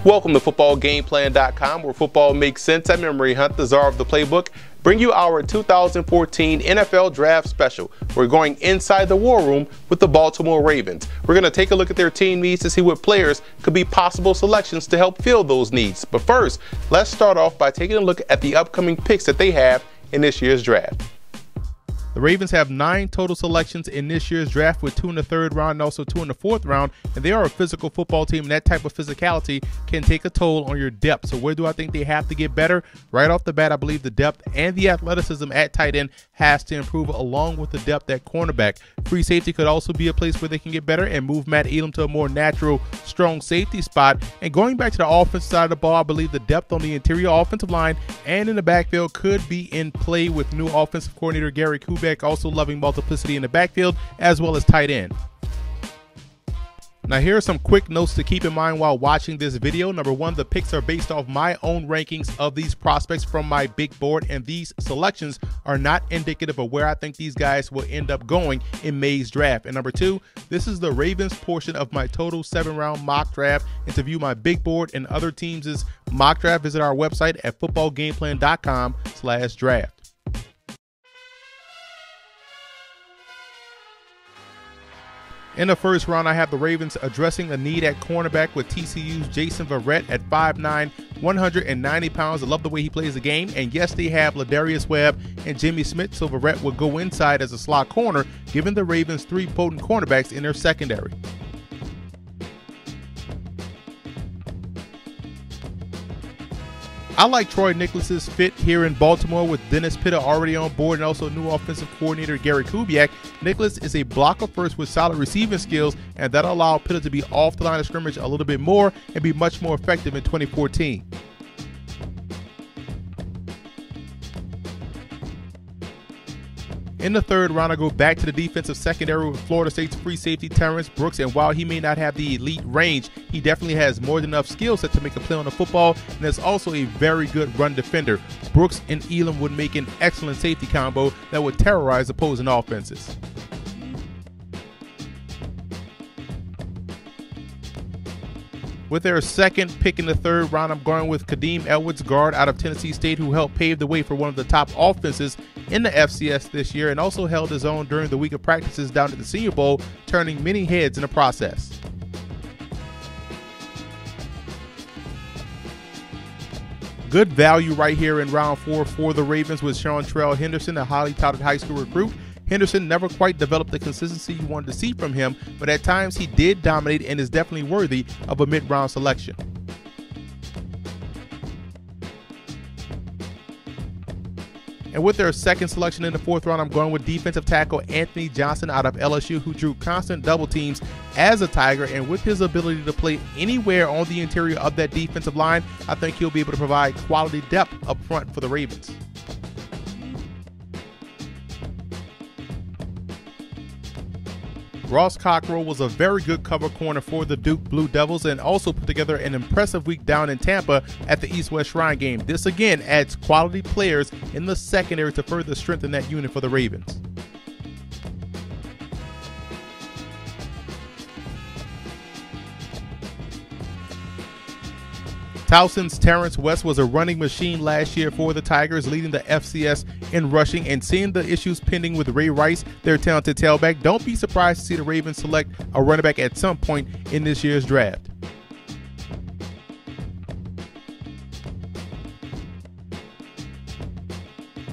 Welcome to footballgameplan.com, where football makes sense. I'm Memory Hunt, the czar of the playbook. Bring you our 2014 NFL Draft Special. We're going inside the war room with the Baltimore Ravens. We're going to take a look at their team needs to see what players could be possible selections to help fill those needs. But first, let's start off by taking a look at the upcoming picks that they have in this year's draft. The Ravens have 9 total selections in this year's draft, with 2 in the 3rd round and also 2 in the 4th round. And they are a physical football team, and that type of physicality can take a toll on your depth. So where do I think they have to get better? Right off the bat, I believe the depth and the athleticism at tight end has to improve, along with the depth at cornerback. Free safety could also be a place where they can get better and move Matt Elam to a more natural, strong safety spot. And going back to the offensive side of the ball, I believe the depth on the interior offensive line and in the backfield could be in play, with new offensive coordinator Gary Kubiak also loving multiplicity in the backfield as well as tight end. Now, here are some quick notes to keep in mind while watching this video. Number 1, the picks are based off my own rankings of these prospects from my big board, and these selections are not indicative of where I think these guys will end up going in May's draft. And number 2, this is the Ravens portion of my total 7-round mock draft. And to view my big board and other teams' mock draft, visit our website at footballgameplan.com/draft. In the 1st round, I have the Ravens addressing a need at cornerback with TCU's Jason Verrett at 5'9", 190 pounds. I love the way he plays the game. And yes, they have Ladarius Webb and Jimmy Smith, so Verrett will go inside as a slot corner, giving the Ravens 3 potent cornerbacks in their secondary. I like Troy Nicholas's fit here in Baltimore with Dennis Pitta already on board and also new offensive coordinator Gary Kubiak. Nicholas is a blocker first with solid receiving skills, and that'll allow Pitta to be off the line of scrimmage a little bit more and be much more effective in 2014. In the 3rd round, I go back to the defensive secondary with Florida State's free safety Terrence Brooks, and while he may not have the elite range, he definitely has more than enough skill set to make a play on the football, and is also a very good run defender. Brooks and Elam would make an excellent safety combo that would terrorize opposing offenses. With their 2nd pick in the 3rd round, I'm going with Kadeem Edwards, guard out of Tennessee State, who helped pave the way for one of the top offenses in the FCS this year and also held his own during the week of practices down at the Senior Bowl, turning many heads in the process. Good value right here in round 4 for the Ravens with Seantrell Henderson, a highly touted high school recruit. Henderson never quite developed the consistency you wanted to see from him, but at times he did dominate and is definitely worthy of a mid-round selection. And with their 2nd selection in the 4th round, I'm going with defensive tackle Anthony Johnson out of LSU, who drew constant double teams as a Tiger, and with his ability to play anywhere on the interior of that defensive line, I think he'll be able to provide quality depth up front for the Ravens. Ross Cockrell was a very good cover corner for the Duke Blue Devils and also put together an impressive week down in Tampa at the East-West Shrine game. This again adds quality players in the secondary to further strengthen that unit for the Ravens. Towson's Terrence West was a running machine last year for the Tigers, leading the FCS in rushing, and seeing the issues pending with Ray Rice, their talented tailback, don't be surprised to see the Ravens select a running back at some point in this year's draft.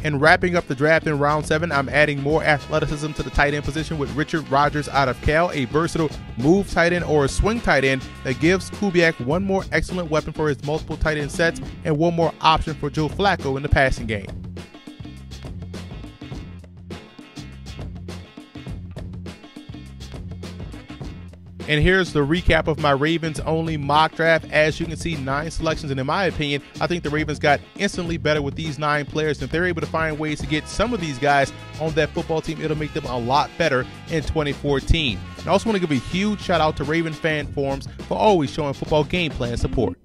And wrapping up the draft in round 7, I'm adding more athleticism to the tight end position with Richard Rodgers out of Cal, a versatile move tight end or a swing tight end that gives Kubiak one more excellent weapon for his multiple tight end sets and one more option for Joe Flacco in the passing game. And here's the recap of my Ravens only mock draft. As you can see, 9 selections, and in my opinion, I think the Ravens got instantly better with these 9 players. And if they're able to find ways to get some of these guys on that football team, it'll make them a lot better in 2014. And I also want to give a huge shout out to Raven fan forums for always showing football game plan support.